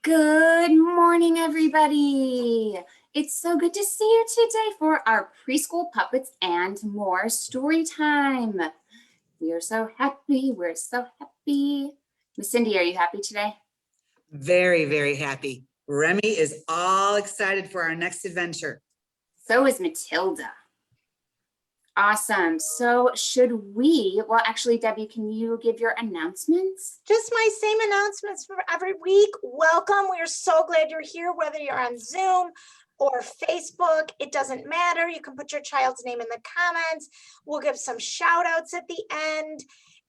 Good morning, everybody. It's so good to see you today for our preschool puppets and more story time. We are so happy. We're so happy. Miss Cindy, are you happy today? Very, very happy. Remy is all excited for our next adventure. So is Matilda. Awesome. So should we, well, actually, Debbie, can you give your announcements? Just my same announcements for every week. Welcome. We're so glad you're here, whether you're on Zoom or Facebook, it doesn't matter. You can put your child's name in the comments. We'll give some shout outs at the end.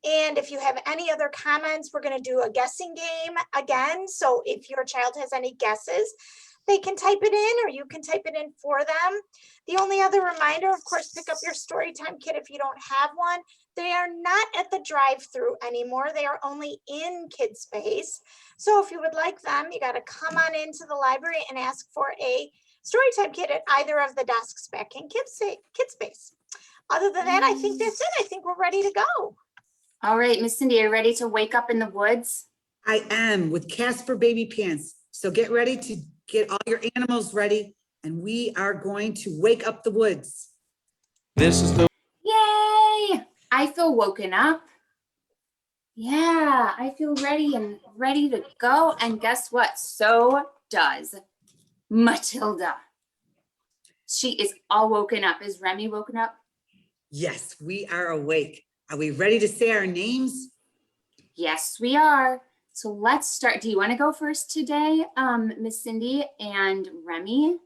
And if you have any other comments, we're going to do a guessing game again. So if your child has any guesses, they can type it in or you can type it in for them. The only other reminder, of course, pick up your Storytime kit if you don't have one. They are not at the drive-through anymore. They are only in Kid Space. So if you would like them, you got to come on into the library and ask for a Storytime kit at either of the desks back in Kid Space. Other than that, I think that's it. I think we're ready to go. All right, Miss Cindy, are you ready to wake up in the woods? I am with Casper Baby Pants. So get ready to get all your animals ready, and we are going to wake up the woods. This is the Yay! I feel woken up. Yeah, I feel ready and ready to go. And guess what? So does Matilda. She is all woken up. Is Remy woken up? Yes, we are awake. Are we ready to say our names? Yes, we are. So let's start. Do you want to go first today, Miss Cindy and Remy?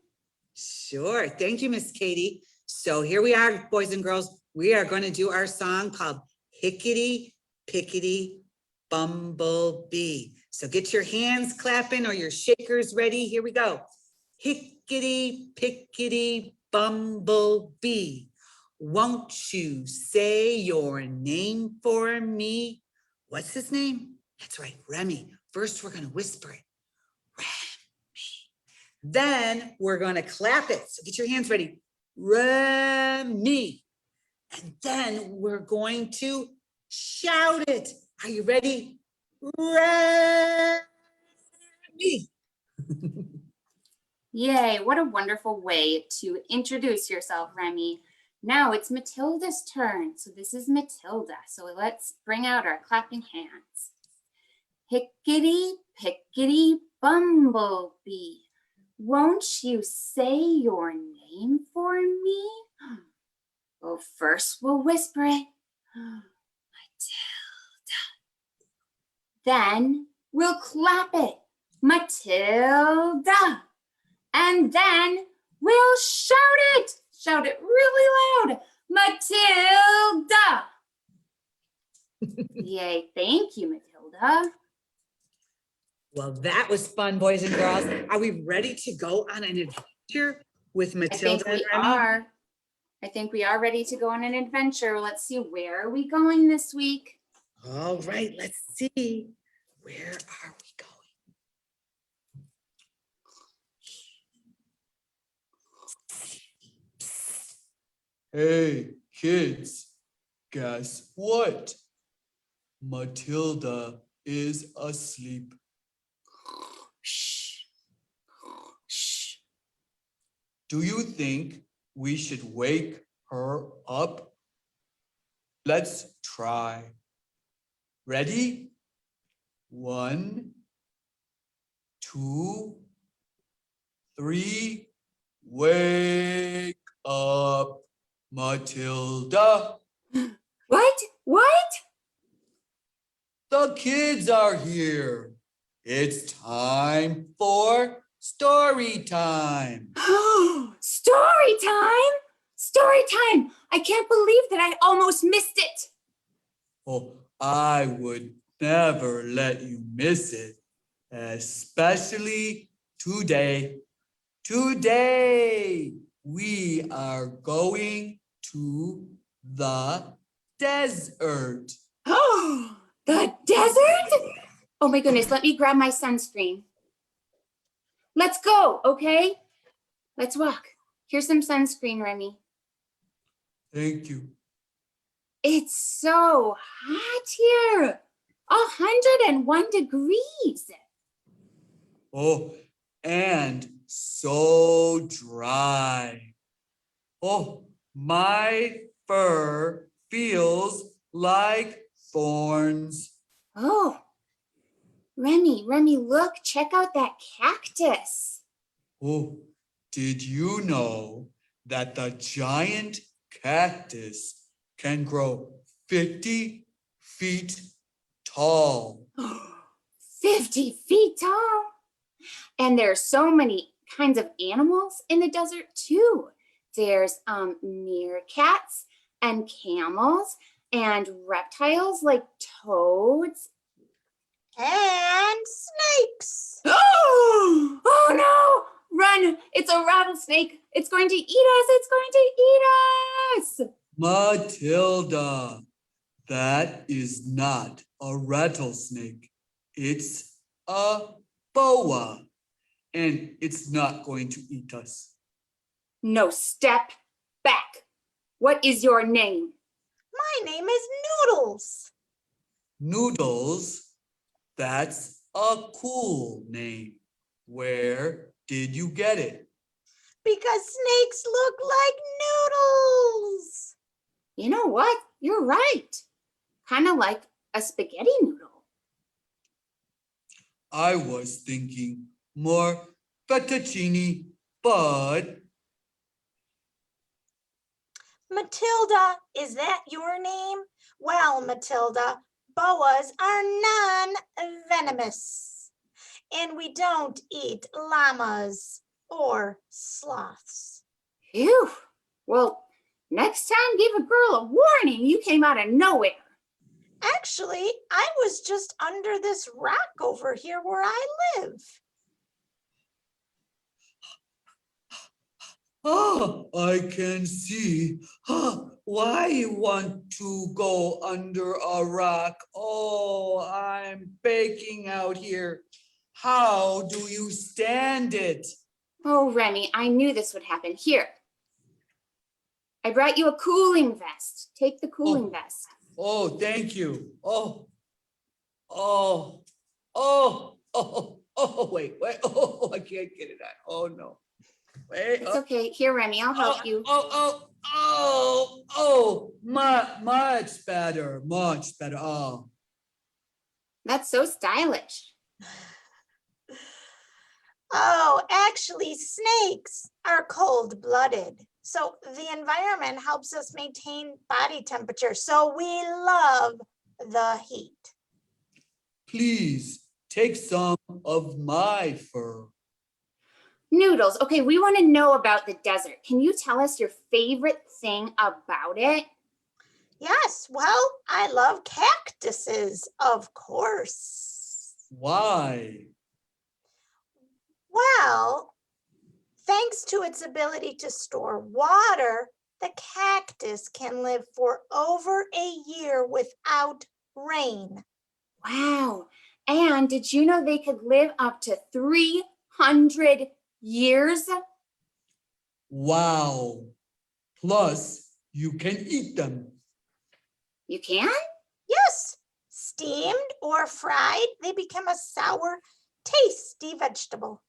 Sure. Thank you, Miss Katie. So here we are, boys and girls. We are going to do our song called Hickety Pickety Bumblebee. So get your hands clapping or your shakers ready. Here we go. Hickety Pickety Bumblebee. Won't you say your name for me? What's his name? That's right, Remy. First, we're going to whisper it. Remy. Then we're going to clap it. So get your hands ready. Remy. And then we're going to shout it. Are you ready? Remy. Yay, what a wonderful way to introduce yourself, Remy. Now it's Matilda's turn. So this is Matilda. So let's bring out our clapping hands. Hickety pickety bumblebee. Won't you say your name for me? Well, first we'll whisper it. Matilda. Then we'll clap it. Matilda. And then we'll shout it. Shout it really loud. Matilda. Yay, thank you, Matilda. Well, that was fun, boys and girls. Are we ready to go on an adventure with Matilda and Remy? I think we are ready to go on an adventure. Let's see, where are we going this week? All right, let's see. Where are we going? Hey, kids, guess what? Matilda is asleep. Shh. Shh. Do you think we should wake her up? Let's try. Ready? 1, 2, 3. Wake up, Matilda. What? What? The kids are here. It's time for story time. Story time? Story time. I can't believe that I almost missed it. Oh, I would never let you miss it, especially today. Today, we are going to the desert. Oh, the desert? Oh my goodness, let me grab my sunscreen. Let's go, okay? Let's walk. Here's some sunscreen, Remy. Thank you. It's so hot here. 101 degrees. Oh, and so dry. Oh, my fur feels like thorns. Oh, Remy, look, check out that cactus. Oh, did you know that the giant cactus can grow 50 feet tall? 50 feet tall. And there's so many kinds of animals in the desert too. There's meerkats and camels and reptiles like toads. And snakes. Oh no! Run! It's a rattlesnake. It's going to eat us. It's going to eat us. Matilda, that is not a rattlesnake. It's a boa, and it's not going to eat us. No, step back. What is your name? My name is Noodles. Noodles, that's a cool name. Where did you get it? Because snakes look like noodles. You know what? You're right. Kind of like a spaghetti noodle. I was thinking more fettuccine, but Matilda, is that your name? Well, Matilda, boas are non-venomous. And we don't eat llamas or sloths. Phew. Well, next time give a girl a warning. You came out of nowhere. Actually, I was just under this rock over here where I live. oh, I can see why you want to go under a rock. Oh, I'm baking out here. How do you stand it? Oh, Remy, I knew this would happen. Here. I brought you a cooling vest. Take the cooling vest. Oh, thank you. Oh, oh, oh, oh, oh, wait. Oh, I can't get it on. Oh, no. Wait. It's okay. Here, Remy, I'll help you. Much better, much better. Oh, That's so stylish. Oh, actually, snakes are cold-blooded. So the environment helps us maintain body temperature. So we love the heat. please take some of my fur. Noodles. Okay, we want to know about the desert. Can you tell us your favorite thing about it? Yes, well, I love cactuses, of course. Why? Well, thanks to its ability to store water, the cactus can live for over a year without rain. Wow. And did you know they could live up to 300 years? Wow. Plus, you can eat them. You can? Yes, steamed or fried, they become a sour, tasty vegetable.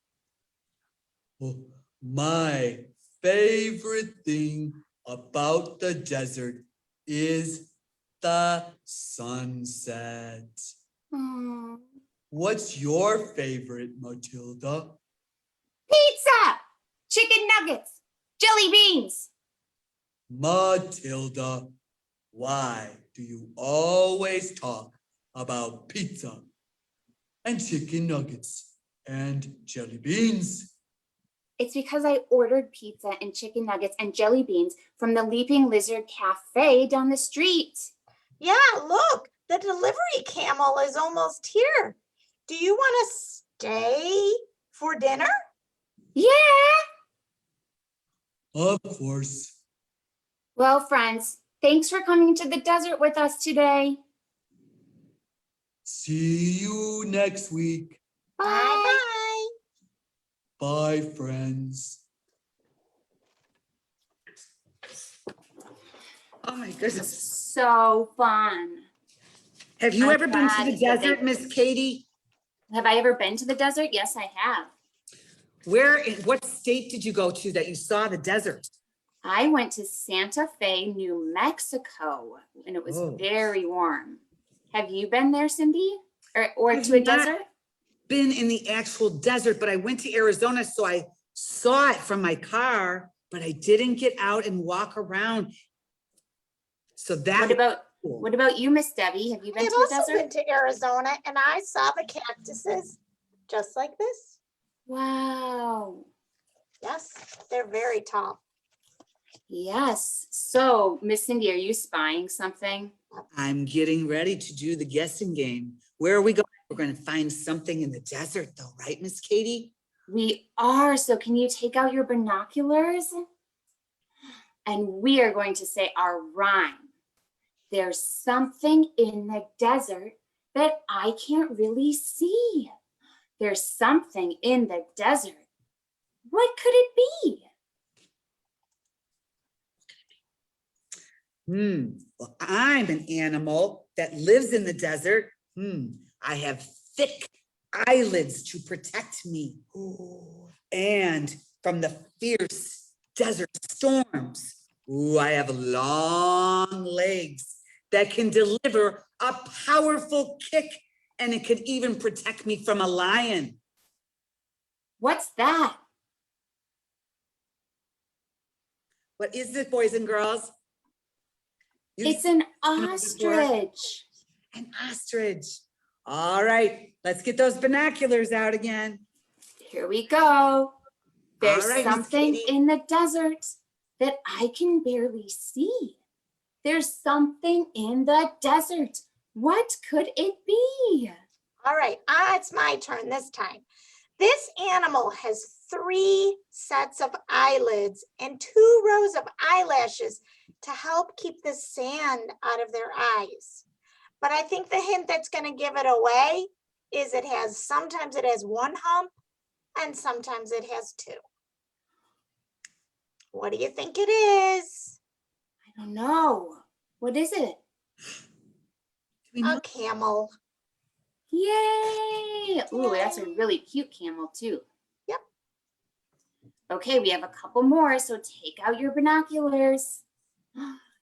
Oh, my favorite thing about the desert is the sunset. Oh. What's your favorite, Matilda? Pizza, chicken nuggets, jelly beans. Matilda, why do you always talk about pizza and chicken nuggets and jelly beans? It's because I ordered pizza and chicken nuggets and jelly beans from the Leaping Lizard Cafe down the street. Yeah, look, the delivery camel is almost here. Do you want to stay for dinner? Yeah. Of course. Well, friends, thanks for coming to the desert with us today. See you next week. Bye. Bye-bye. Bye, friends. Oh my goodness. So fun. Have you I ever been to had the the desert, big- Miss Katie? Have I ever been to the desert? Yes, I have. What state did you go to that you saw the desert? I went to Santa Fe, New Mexico, and it was Oh. very warm. Have you been there, Cindy? Or I've to a not. desert? Been in the actual desert, but I went to Arizona, so I saw it from my car, but I didn't get out and walk around. So that What was about cool. what about you, Miss Debbie? Have you been I've to a also desert? been to Arizona and I saw the cactuses just like this. Wow. Yes, they're very tall. Yes. So, Miss Cindy, are you spying something? I'm getting ready to do the guessing game. Where are we going? We're going to find something in the desert though, right, Miss Katie? We are. So can you take out your binoculars? And we are going to say our rhyme. There's something in the desert that I can't really see. There's something in the desert. What could it be? Well, I'm an animal that lives in the desert. I have thick eyelids to protect me. And from the fierce desert storms. I have long legs that can deliver a powerful kick, and it could even protect me from a lion. What's that? What is it, boys and girls? It's an animals before? ostrich. An ostrich. All right, let's get those binoculars out again. Here we go. There's All right, Miss something Katie. in the desert that I can barely see. There's something in the desert. What could it be? All right, it's my turn this time. This animal has 3 sets of eyelids and 2 rows of eyelashes to help keep the sand out of their eyes. But I think the hint that's going to give it away is sometimes it has 1 hump and sometimes it has 2. What do you think it is? I don't know. What is it? Do we know? A camel. Yay! Ooh, that's a Yay. really cute camel too. Yep. Okay, we have a couple more, so take out your binoculars.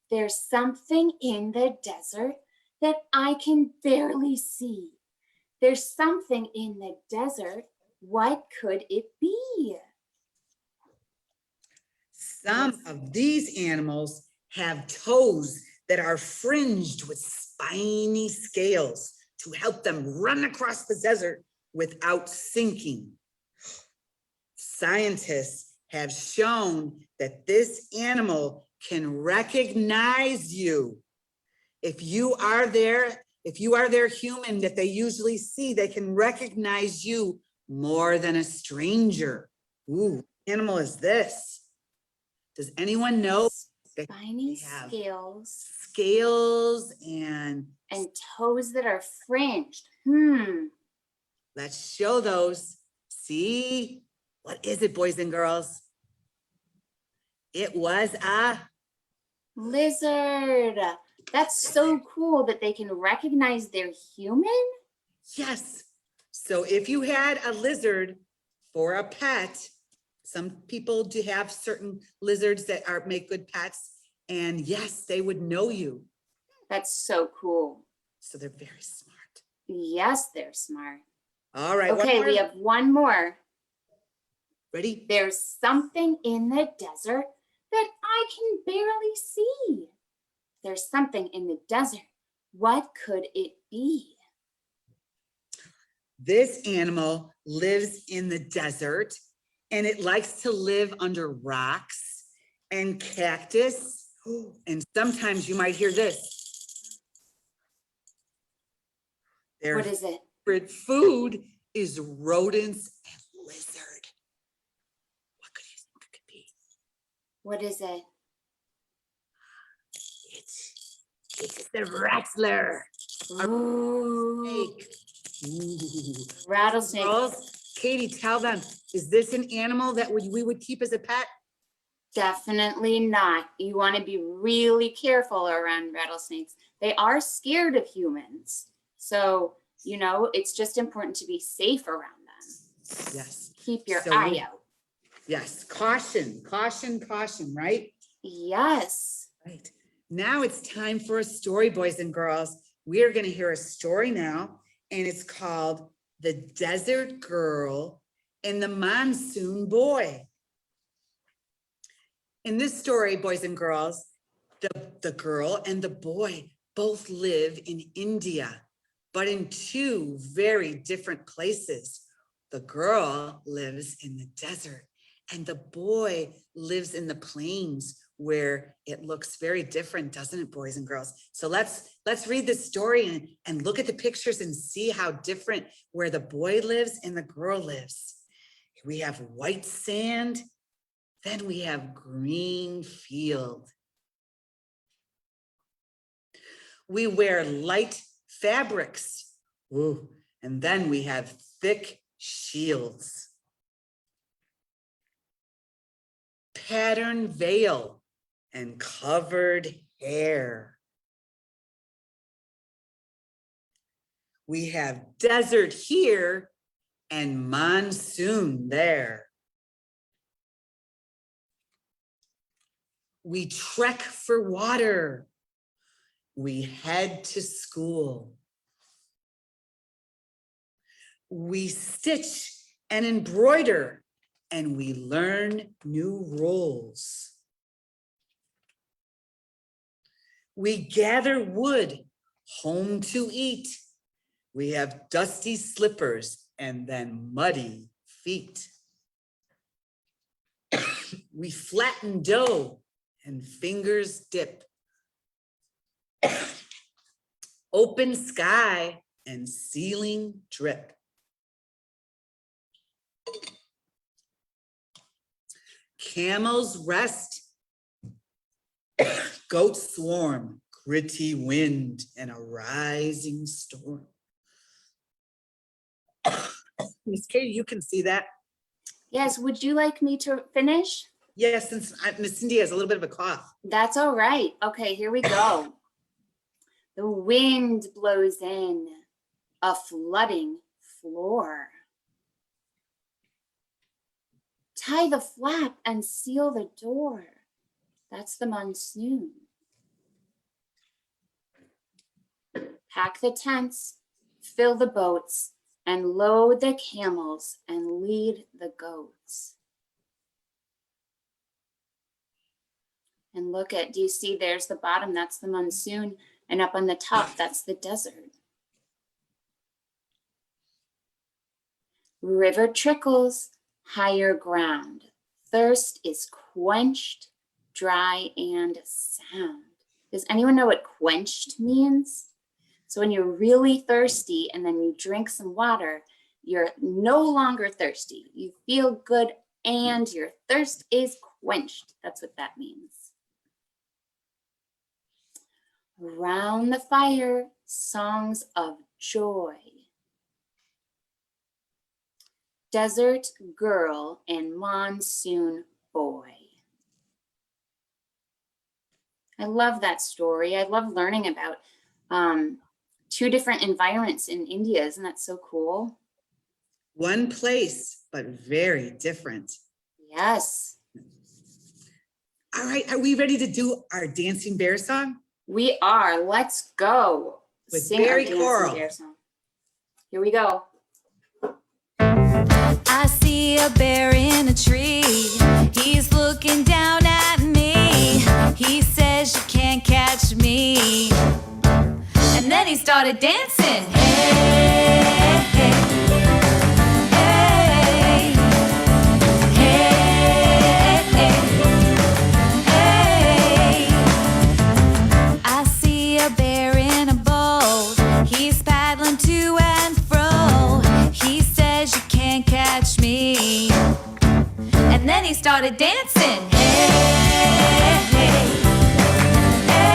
There's something in the desert that I can barely see. There's something in the desert. What could it be? Some of these animals have toes that are fringed with spiny scales to help them run across the desert without sinking. Scientists have shown that this animal can recognize you. If you are their human that they usually see, they can recognize you more than a stranger. Ooh, what animal is this? Does anyone know? that Spiny they have scales scales and and toes that are fringed. let's show those. See, what is it, boys and girls? It was a Lizard. That's so cool that they can recognize they're human. yes. So if you had a lizard for a pet, some people do have certain lizards that make good pets, and yes, they would know you. That's so cool. So they're very smart. Yes, they're smart. All right. one Okay, more. we have one more. Ready? There's something in the desert that I can barely see. There's something in the desert. What could it be? This animal lives in the desert, and it likes to live under rocks and cactus. And sometimes you might hear this. Their What is it? favorite food is rodents and lizard. What could you think it could be? What is it? It's the rattler. Ooh, Snake. Ooh. rattlesnake. Girls, Katie, tell them, is this an animal that we would keep as a pet? Definitely not. You want to be really careful around rattlesnakes. They are scared of humans. So You know, it's just important to be safe around them. Yes, Keep your So eye we- out. yes, caution, caution, caution, right? Yes. Right. Now it's time for a story, boys and girls. We are going to hear a story now, and it's called The Desert Girl and the Monsoon Boy. In this story, boys and girls, the girl and the boy both live in India, but in two very different places. The girl lives in the desert, and the boy lives in the plains, where it looks very different, doesn't it, boys and girls? So let's read the story and look at the pictures and see how different where the boy lives and the girl lives. We have white sand, then we have green field. We wear light fabrics. Ooh, and then we have thick shields. Pattern veil and covered hair. We have desert here and monsoon there. We trek for water. We head to school. We stitch and embroider, and we learn new roles. We gather wood, home to eat. We have dusty slippers and then muddy feet. We flatten dough and fingers dip. Open sky and ceiling drip. Camels rest, goats swarm, gritty wind and a rising storm. Miss Katie, you can see that? Yes, would you like me to finish? Yes, since Miss Cindy has a little bit of a cough. That's all right. Okay, here we go. The wind blows in, a flooding floor. Tie the flap and seal the door. That's the monsoon. Pack the tents, fill the boats, and load the camels and lead the goats. And look at, do you see there's the bottom, that's the monsoon, and up on the top, that's the desert. River trickles, higher ground. Thirst is quenched, dry and sound. Does anyone know what quenched means? So when you're really thirsty and then you drink some water, you're no longer thirsty. You feel good and your thirst is quenched. That's what that means. Around the fire, songs of joy. Desert girl and monsoon boy. I love that story. I love learning about two different environments in India. Isn't that so cool? One place, but very different. Yes. All right, are we ready to do our Dancing Bear song? We are. Let's go. With Sing our Barry Dancing Coral. Bear song. Here we go. I see a bear in a tree. He's looking down at me. He says you can't catch me. And then he started dancing. Hey, hey, hey, hey, hey. I see a bear in a boat. He's paddling to and fro. He says you can't catch me. And then he started dancing. Hey, hey, hey, hey,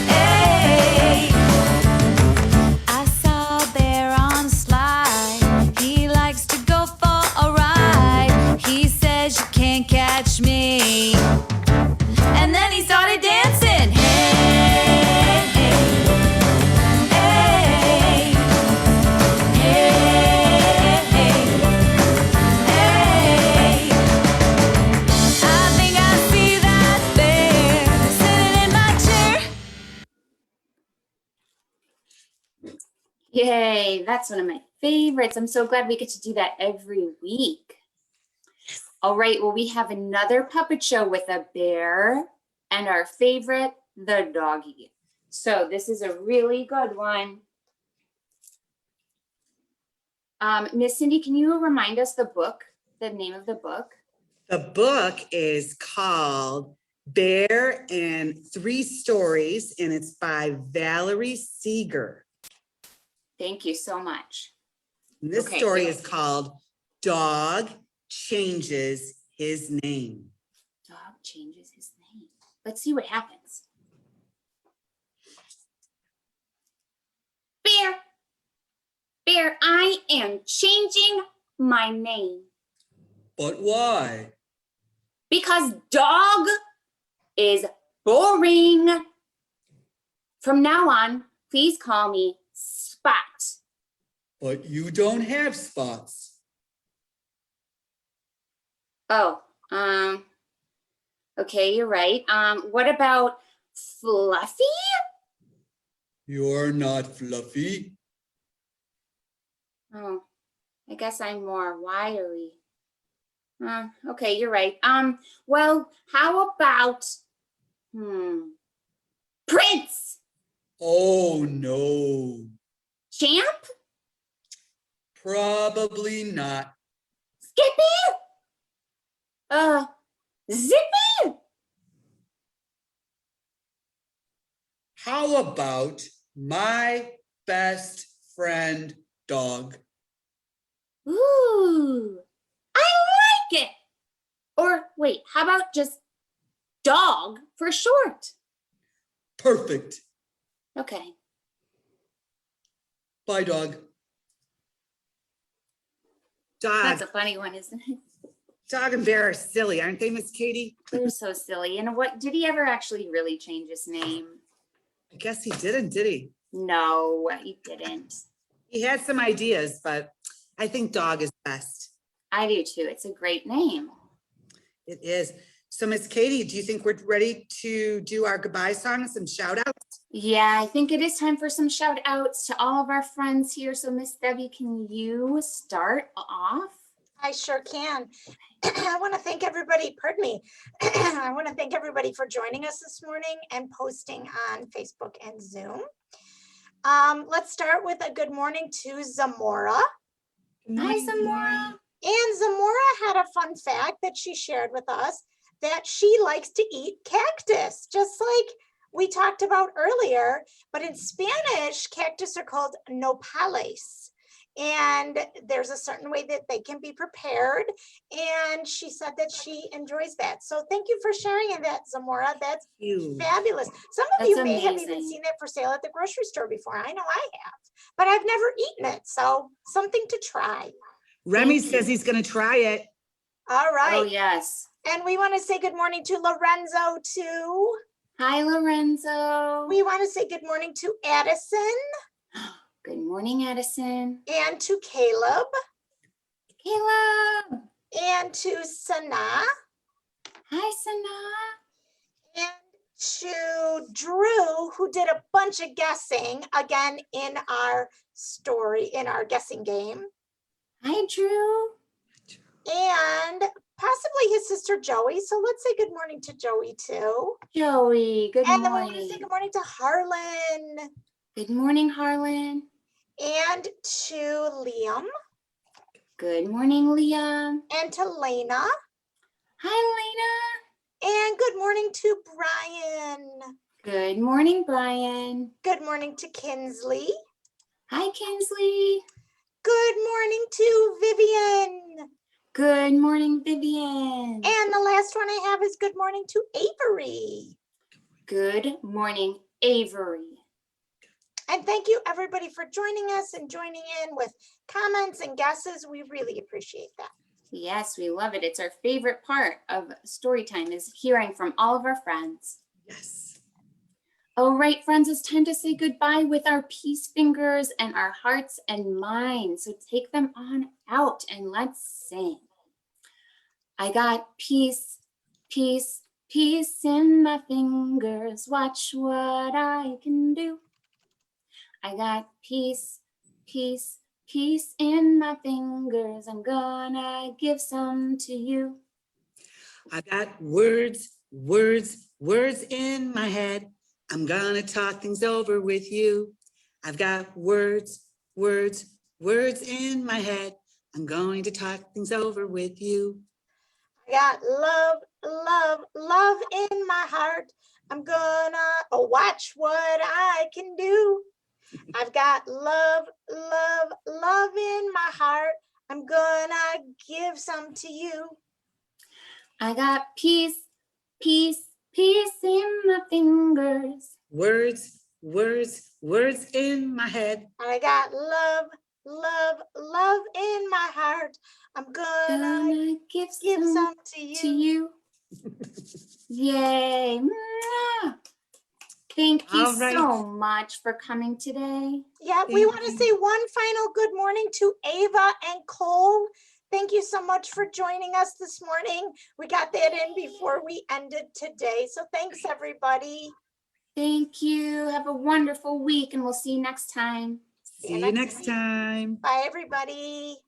hey. I saw a bear on a slide. He likes to go for a ride. He says you can't catch me. And then he started dancing. Hey, Yay, that's one of my favorites. I'm so glad we get to do that every week. All right, well, we have another puppet show with a bear and our favorite, the doggy. So this is a really good one. Miss Cindy, can you remind us the name of the book? The book is called Bear and Three Stories, and it's by Valerie Seeger. Thank you so much. And this Okay. story is called Dog Changes His Name. Dog changes his name. Let's see what happens. Bear, Bear, I am changing my name But why? because dog is boring. From now on, please call me Spot. But you don't have spots. Oh, okay, you're right. What about Fluffy? You're not fluffy. Oh, I guess I'm more wiry. Okay, you're right. Well, how about Prince? Oh no, Champ? probably not. Skippy? Zippy? How about my best friend dog? Ooh, I like it. Or wait, how about just dog for short? Perfect. Okay. Bye, dog. That's Dog, a funny one, isn't it? dog and bear are silly, aren't they, Miss Katie? They're so silly. And what did he ever actually really change his name? I guess he didn't, did he? No, he didn't. He had some ideas, but I think dog is best. I do too. It's a great name. It is. So Miss Katie, do you think we're ready to do our goodbye song and some shout outs? Yeah, I think it is time for some shout outs to all of our friends here. So Miss Debbie, can you start off? I sure can. I want to thank everybody, pardon me. I want to thank everybody for joining us this morning and posting on Facebook and Zoom. Let's start with a good morning to Zamora. Hi, Zamora. And Zamora had a fun fact that she shared with us that she likes to eat cactus, just like we talked about earlier. But in Spanish, cactus are called nopales. And there's a certain way that they can be prepared. And she said that she enjoys that. So thank you for sharing that, Zamora. That's fabulous. Some of That's you may have even amazing. seen it for sale at the grocery store before. I know I have, but I've never eaten it. So something to try. Remy Thank says you. he's gonna try it. All right. Oh, yes. And we want to say good morning to Lorenzo too. Hi, Lorenzo. We want to say good morning to Addison Good morning, Addison. and to Caleb Caleb. and to Sana Hi, Sana. and to Drew, who did a bunch of guessing again in our story, in our guessing game, Hi, Drew. and possibly his sister Joey. So let's say good morning to Joey too. Joey, good And then we want to say morning. good morning to Harlan Good morning, Harlan. and to Liam Good morning, Liam. and to Lena. Hi, And good morning to Brian. Lena. Good morning, Brian. Good morning to Kinsley. Hi, Kinsley. Good morning to Vivian. Good morning, Vivian. And the last one I have is good morning to Avery. Good morning, Avery. And thank you everybody for joining us and joining in with comments and guesses. We really appreciate that. Yes, we love it. It's our favorite part of story time is hearing from all of our friends. Yes. All right, friends, it's time to say goodbye with our peace fingers and our hearts and minds. So take them on out and let's sing. I got peace, peace, peace in my fingers. Watch what I can do. I got peace, peace, peace in my fingers. I'm gonna give some to you. I've got words, words, words in my head. I'm gonna talk things over with you. I've got words, words, words in my head. I'm going to talk things over with you. I got love, love, love in my heart. I'm gonna watch what I can do. I've got love, love, love in my heart. I'm gonna give some to you. I got peace, peace, peace in my fingers. Words, words, words in my head. I got love, love, love in my heart. I'm gonna Gonna give some to to you. you. Yay. Mwah. Thank you All right. so much for coming today. Yeah, we Thank want to you. say one final good morning to Ava and Cole. Thank you so much for joining us this morning. We got that in before we ended today. So thanks, everybody. Thank you. Have a wonderful week and we'll see you next time. See you next time. Bye, everybody.